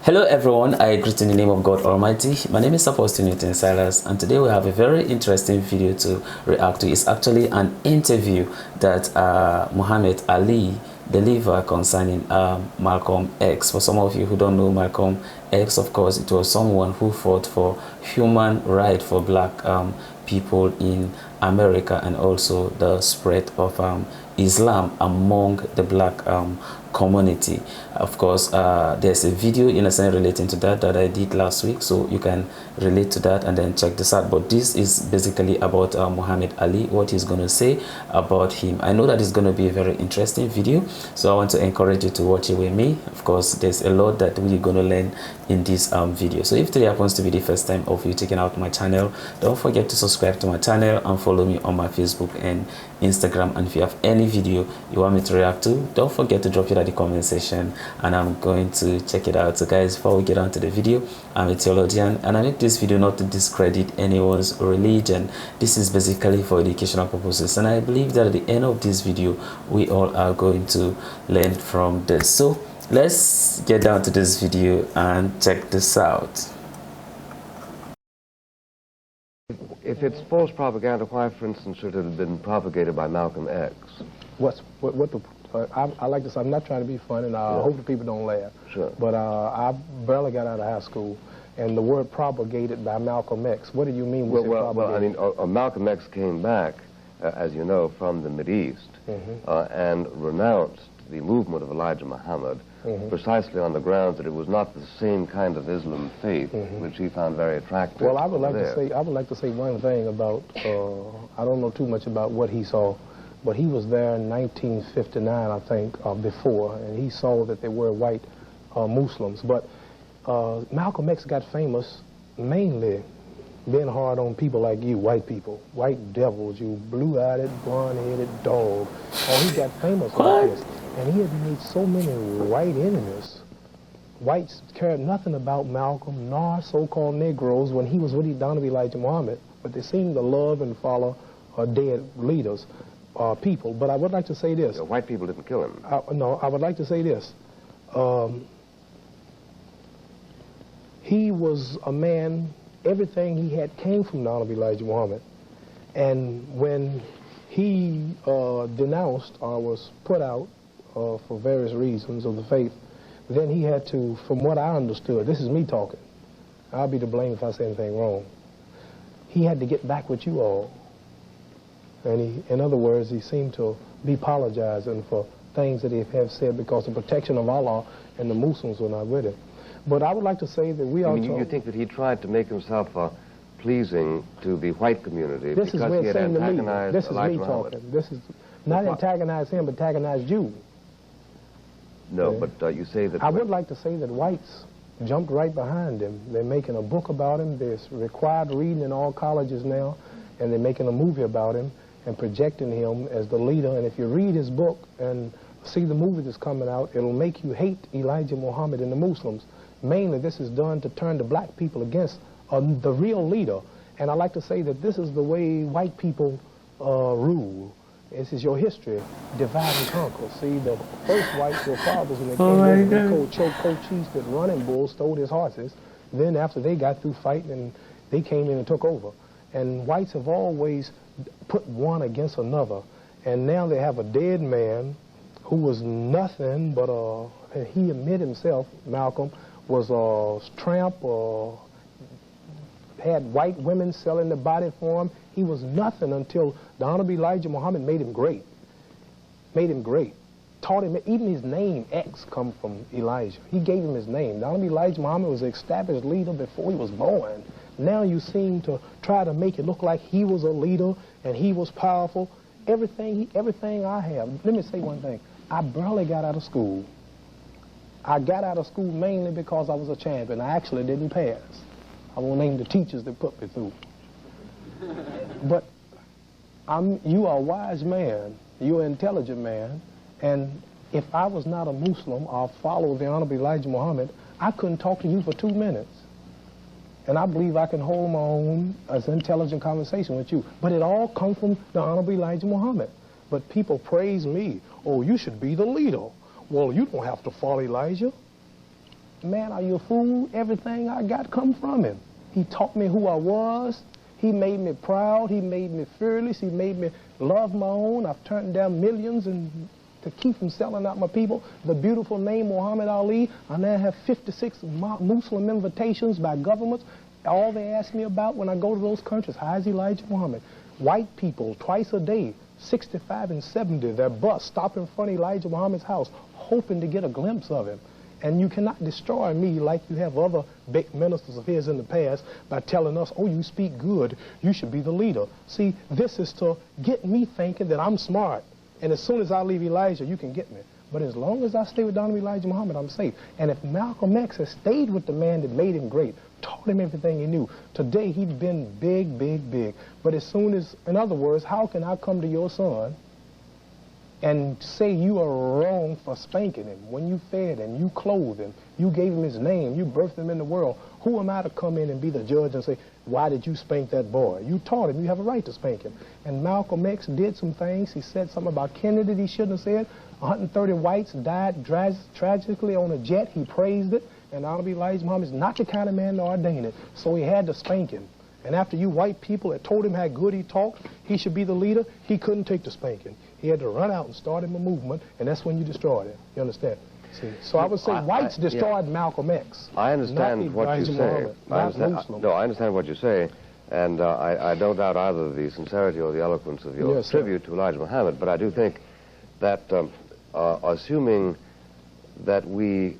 Hello everyone, I greet in the name of God Almighty. My name is Apostle Newton Silas, and today we have a very interesting video to react to. It's actually an interview that Muhammad Ali delivered concerning Malcolm X. For some of you who don't know Malcolm X, of course, it was someone who fought for human right for black people in America, and also the spread of Islam among the black community. Of course, there's a video in a sense relating to that I did last week, so you can relate to that and then check this out. But this is basically about Muhammad Ali, what he's going to say about him. I know that it's going to be a very interesting video, so I want to encourage you to watch it with me. Of course, there's a lot that we're going to learn in this video. So if today happens to be the first time of you checking out my channel, don't forget to subscribe to my channel and follow me on my Facebook and Instagram. And if you have any video you want me to react to, don't forget to drop it at the comment section and I'm going to check it out. So guys, before we get on to the video, I'm a theologian and I make this video not to discredit anyone's religion. This is basically for educational purposes, and I believe that at the end of this video we all are going to learn from this. So let's get down to this video and check this out. If it's false propaganda, why, for instance, should it have been propagated by Malcolm X? I like this. I'm not trying to be funny, and I hope the people don't laugh. Sure. But I barely got out of high school, and the word propagated by Malcolm X. What do you mean? Well, I mean, Malcolm X came back, as you know, from the Mideast, and renounced the movement of Elijah Muhammad, precisely on the grounds that it was not the same kind of Islam faith which he found very attractive. Well, I would like to say one thing about. I don't know too much about what he saw, but he was there in 1959, I think, before, and he saw that there were white Muslims. But Malcolm X got famous mainly being hard on people like you, white people, white devils, you blue-eyed, blonde-headed dog. Oh, he got famous like this. And he had made so many white enemies. Whites cared nothing about Malcolm, nor so-called Negroes when he was with Elijah Muhammad. But they seemed to love and follow dead leaders, people. But I would like to say this. White people didn't kill him. No, I would like to say this. He was a man, everything he had came from Elijah Muhammad. And when he denounced or was put out for various reasons of the faith, then he had to, from what I understood, this is me talking, I'll be to blame if I say anything wrong, he had to get back with you all. And he, in other words, he seemed to be apologizing for things that he have said because the protection of Allah and the Muslims were not with him. But I would like to say that we are... You think that he tried to make himself pleasing to the white community because he had antagonized Elijah Muhammad? Talking. This is not antagonize him, but antagonize you. No, but you say that... I would like to say that whites jumped right behind him. They're making a book about him. There's required reading in all colleges now, and they're making a movie about him and projecting him as the leader. And if you read his book and see the movie that's coming out, it'll make you hate Elijah Muhammad and the Muslims. Mainly, this is done to turn the black people against the real leader. And I like to say that this is the way white people rule. This is your history, divide and conquer. See, the first whites were fathers when they came over. Cochise, that running bull, stole his horses. Then after they got through fighting, and they came in and took over. And whites have always put one against another. And now they have a dead man who was nothing but and he admitted himself, Malcolm, was a tramp, had white women selling the body for him. He was nothing until the Honorable Elijah Muhammad made him great. Made him great. Taught him, even his name, X, come from Elijah. He gave him his name. The Honorable Elijah Muhammad was an established leader before he was born. Now you seem to try to make it look like he was a leader and he was powerful. Everything I have. Let me say one thing. I barely got out of school. I got out of school mainly because I was a champion. I actually didn't pass. I won't name the teachers that put me through. But you are a wise man. You're an intelligent man. And if I was not a Muslim or follower of the Honorable Elijah Muhammad, I couldn't talk to you for 2 minutes. And I believe I can hold my own as an intelligent conversation with you. But it all comes from the Honorable Elijah Muhammad. But people praise me. Oh, you should be the leader. Well, you don't have to follow Elijah. man, are you a fool? Everything I got come from him. He taught me who I was. He made me proud. He made me fearless. He made me love my own. I've turned down millions and to keep from selling out my people. The beautiful name Muhammad Ali. I now have 56 Muslim invitations by governments. All they ask me about when I go to those countries, how is Elijah Muhammad? White people, twice a day, 65 and 70, their bus stop in front of Elijah Muhammad's house, hoping to get a glimpse of him. And you cannot destroy me like you have other big ministers of his in the past by telling us, oh, you speak good, you should be the leader. See, this is to get me thinking that I'm smart. And as soon as I leave Elijah, you can get me. But as long as I stay with Dr. Elijah Muhammad, I'm safe. And if Malcolm X has stayed with the man that made him great, taught him everything he knew, today he'd been big, big, big. But as soon as, in other words, how can I come to your son and say you are wrong for spanking him when you fed him, you clothed him, you gave him his name, you birthed him in the world? Who am I to come in and be the judge and say, why did you spank that boy? You taught him. You have a right to spank him. And Malcolm X did some things. He said something about Kennedy that he shouldn't have said. 130 whites died tragically on a jet. He praised it. And Honorable Elijah Muhammad is not the kind of man to ordain it. So he had to spank him. And after you white people had told him how good he talked, he should be the leader, he couldn't take the spanking. He had to run out and start him a movement, and that's when you destroyed him. You understand? See, so I would say whites destroyed Malcolm X. I understand what you say. I understand what you say, and I don't doubt either the sincerity or the eloquence of your tribute to Elijah Muhammad, but I do think that assuming that we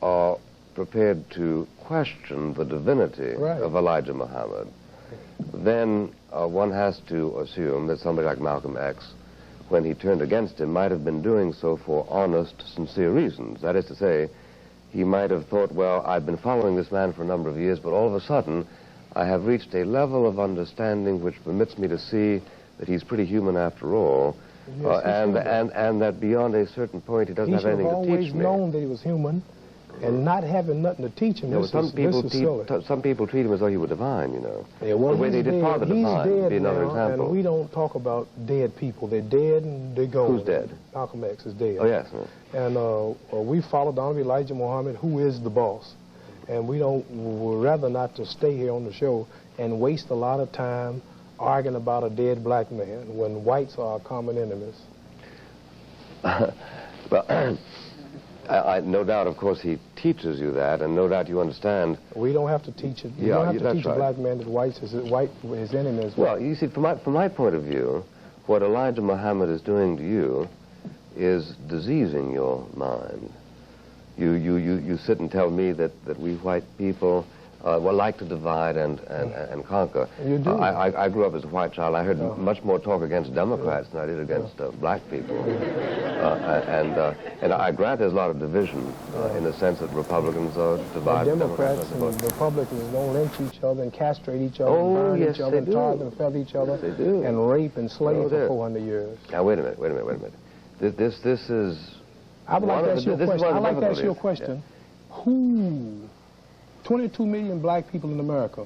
are prepared to question the divinity of Elijah Muhammad, then one has to assume that somebody like Malcolm X, when he turned against him, might have been doing so for honest, sincere reasons. That is to say, he might have thought, well, I've been following this man for a number of years, but all of a sudden I have reached a level of understanding which permits me to see that he's pretty human after all, and that beyond a certain point he doesn't have anything to teach me. He should have always known that he was human, and not having nothing to teach him. Some people treat him as though he were divine, you know. Yeah, well, the way they did Father Divine would be another example. And we don't talk about dead people. They're dead and they're gone. Who's dead? Malcolm X is dead. Oh, yes. And we follow Dr. Elijah Muhammad, who is the boss. And we'd rather not to stay here on the show and waste a lot of time arguing about a dead black man when whites are our common enemies. Well, no doubt, of course, he teaches you that, and no doubt you understand. We don't have to teach it. You don't have to teach a black man that whites is his enemy as well. Well, you see, from my point of view, what Elijah Muhammad is doing to you is diseasing your mind. You sit and tell me that we white people like to divide and conquer. You do. I grew up as a white child. I heard much more talk against Democrats than I did against black people. And I grant there's a lot of division in the sense that Republicans are divided. Democrats and Republicans don't lynch each other and castrate each other and burn each other and tar and feather each other and rape and slave for 400 years. Now, wait a minute. This is... I would like to ask you a question. I'd like to ask you a question. Who... 22 million black people in America,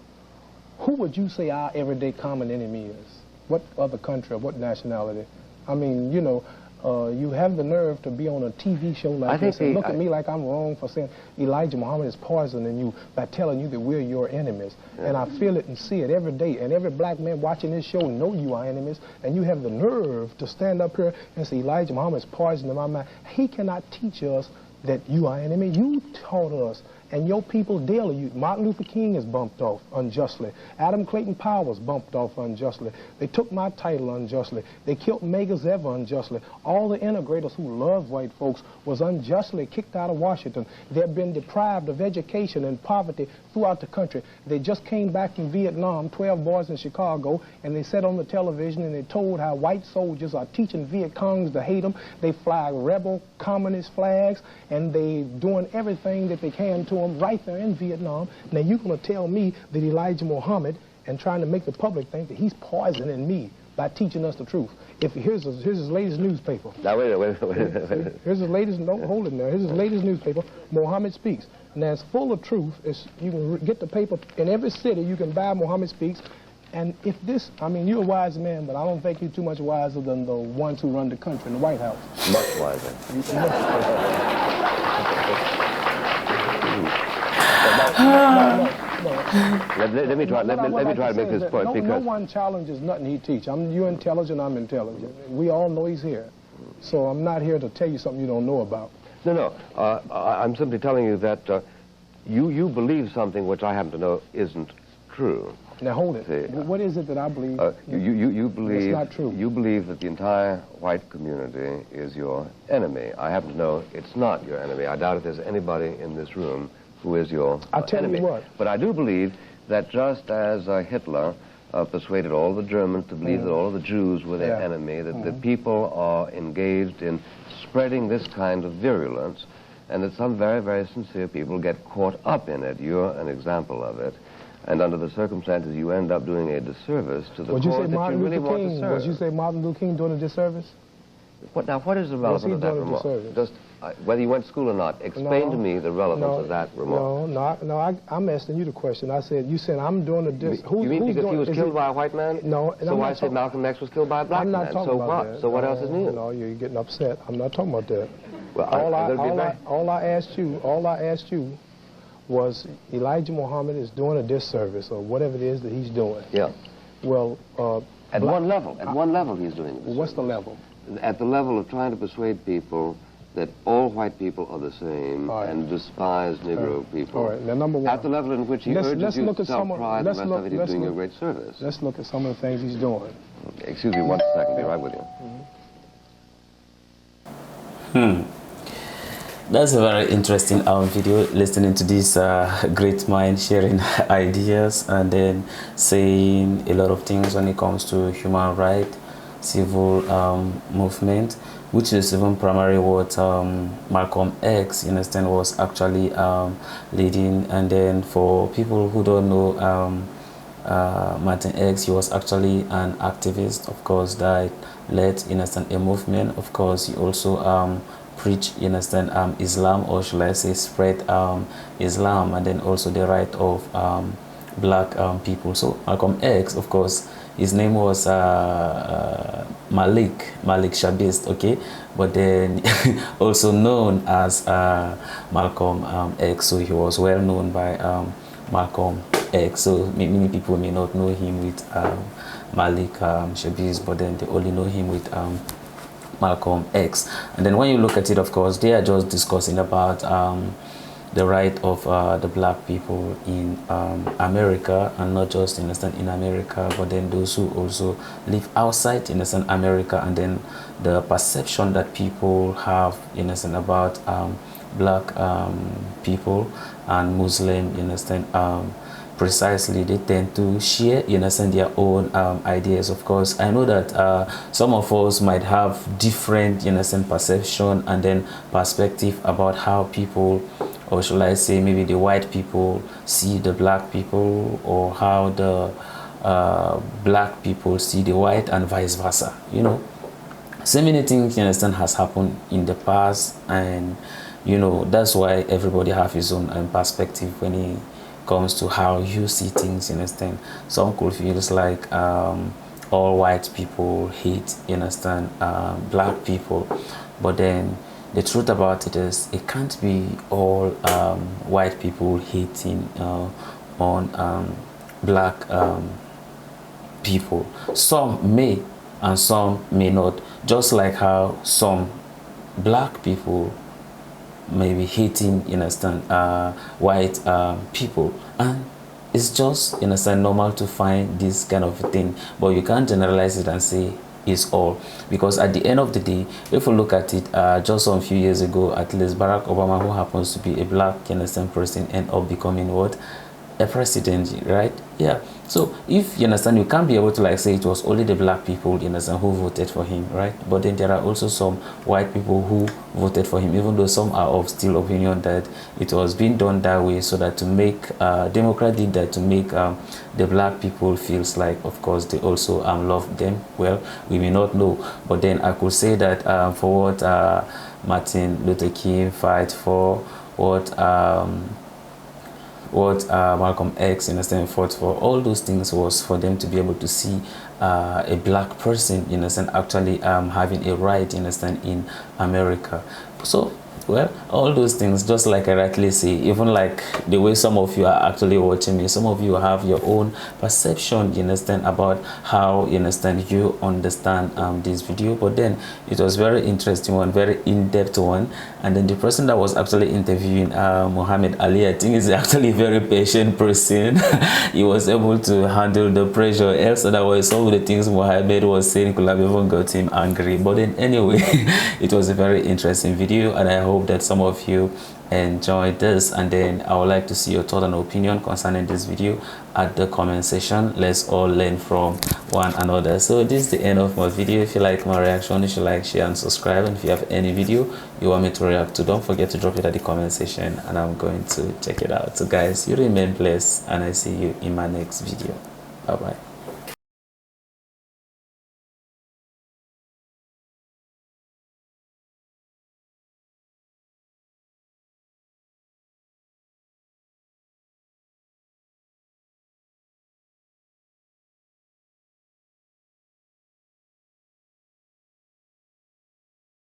who would you say our everyday common enemy is? What other country or what nationality? I mean, you know, you have the nerve to be on a TV show like this and look at me like I'm wrong for saying Elijah Muhammad is poisoning you by telling you that we're your enemies. And I feel it and see it every day. And every black man watching this show know you are enemies. And you have the nerve to stand up here and say Elijah Muhammad is poisoning my mind. He cannot teach us that you are enemy. You taught us. And your people daily, Martin Luther King is bumped off unjustly. Adam Clayton Powers bumped off unjustly. They took my title unjustly. They killed Megas Ever unjustly. All the integrators who love white folks was unjustly kicked out of Washington. They've been deprived of education and poverty throughout the country. They just came back from Vietnam, 12 boys in Chicago, and they sat on the television and they told how white soldiers are teaching Viet Congs to hate them. They fly rebel communist flags, and they doing everything that they can to them right there in Vietnam. Now you're going to tell me that Elijah Muhammad and trying to make the public think that he's poisoning me by teaching us the truth. If here's his latest newspaper. Now wait a minute. Here's his latest. Don't hold it now. Here's his latest newspaper. Muhammad Speaks. Now it's full of truth. You can get the paper in every city. You can buy Muhammad Speaks. And if this, I mean, you're a wise man, but I don't think you're too much wiser than the ones who run the country in the White House. Much wiser. Let me try to make this point, because no one challenges nothing he teach. You're intelligent, I'm intelligent. We all know he's here. So I'm not here to tell you something you don't know about. No. I'm simply telling you that you believe something which I happen to know isn't true. Now hold it. See, what is it that I believe? You believe it's not true. You believe that the entire white community is your enemy. I happen to know it's not your enemy. I doubt if there's anybody in this room who is your I tell enemy. you what. But I do believe that just as Hitler persuaded all the Germans to believe that all of the Jews were their enemy, that the people are engaged in spreading this kind of virulence, and that some very, very sincere people get caught up in it. You're an example of it. And under the circumstances, you end up doing a disservice to the cause that you really want to serve. Would you say Martin Luther King doing a disservice? What is the relevance of that remark? Just whether you went to school or not, explain to me the relevance of that remark. No, I'm asking you the question. You said I'm doing a disservice. You mean because he was killed by a white man? No. So why say Malcolm X was killed by a black man? I'm not talking about that. So what else is new? No, you're getting upset. I'm not talking about that. Well, all I asked you was Elijah Muhammad is doing a disservice or whatever it is that he's doing. Yeah. Well, at one level he's doing it. What's the level? At the level of trying to persuade people that all white people are the same and despise Negro people. All right. Now, number one. At the level in which he urges you to self-pride, the rest of it, he's doing you a great service. Let's look at some of the things he's doing. Okay. Excuse me 1 second. Be right with you. That's a very interesting video, listening to this great mind sharing ideas and then saying a lot of things when it comes to human rights, civil movement, which is even primarily what Malcolm X, you understand, was actually leading. And then for people who don't know Martin X, he was actually an activist, of course, that led, you understand, a movement. Of course, he also preach, you understand, Islam, or should I say spread Islam, and then also the right of black people. So Malcolm X, of course, his name was Malik Shabist, okay, but then also known as Malcolm X. So he was well known by Malcolm X. So many people may not know him with Malik Shabist, but then they only know him with Malcolm X. And then when you look at it, of course, they are just discussing about the right of the black people in America, and not just in America, but then those who also live outside America, and then the perception that people have about black people and Muslim, precisely, they tend to share, their own ideas. Of course, I know that some of us might have different, perception and then perspective about how people, or should I say maybe the white people, see the black people, or how the black people see the white, and vice versa. So many things, has happened in the past, and that's why everybody have his own perspective when he comes to how you see things. Some could feel like all white people hate, black people, but then the truth about it is it can't be all white people hating on black people. Some may and some may not, just like how some black people may be hating, white people, and it's just, normal to find this kind of thing, but you can't generalize it and say it's all, because at the end of the day, if you look at it, just some few years ago, at least Barack Obama, who happens to be a black, person, end up becoming what? A president, right? Yeah. So if you can't be able to say it was only the black people, who voted for him, right? But then there are also some white people who voted for him, even though some are of still opinion that it was being done that way so that to make Democrat did that to make the black people feels like, of course, they also love them. Well, we may not know, but then I could say that for what Martin Luther King fight for, what Malcolm X fought for, all those things was for them to be able to see a black person actually having a right in America. So Well, all those things, just like I rightly say, even like the way some of you are actually watching me, some of you have your own perception, you understand, about how, you understand, this video. But then it was very interesting one, very in-depth one. And then the person that was actually interviewing Muhammad Ali, I think, is actually a very patient person. He was able to handle the pressure, else otherwise some of the things Muhammad was saying could have even got him angry. But then anyway, it was a very interesting video, and I hope that some of you enjoyed this. And then I would like to see your thought and opinion concerning this video at the comment section. Let's all learn from one another. So this is the end of my video. If you like my reaction, you should like, share and subscribe. And if you have any video you want me to react to, don't forget to drop it at the comment section and I'm going to check it out. So guys, you remain blessed and I see you in my next video. Bye bye.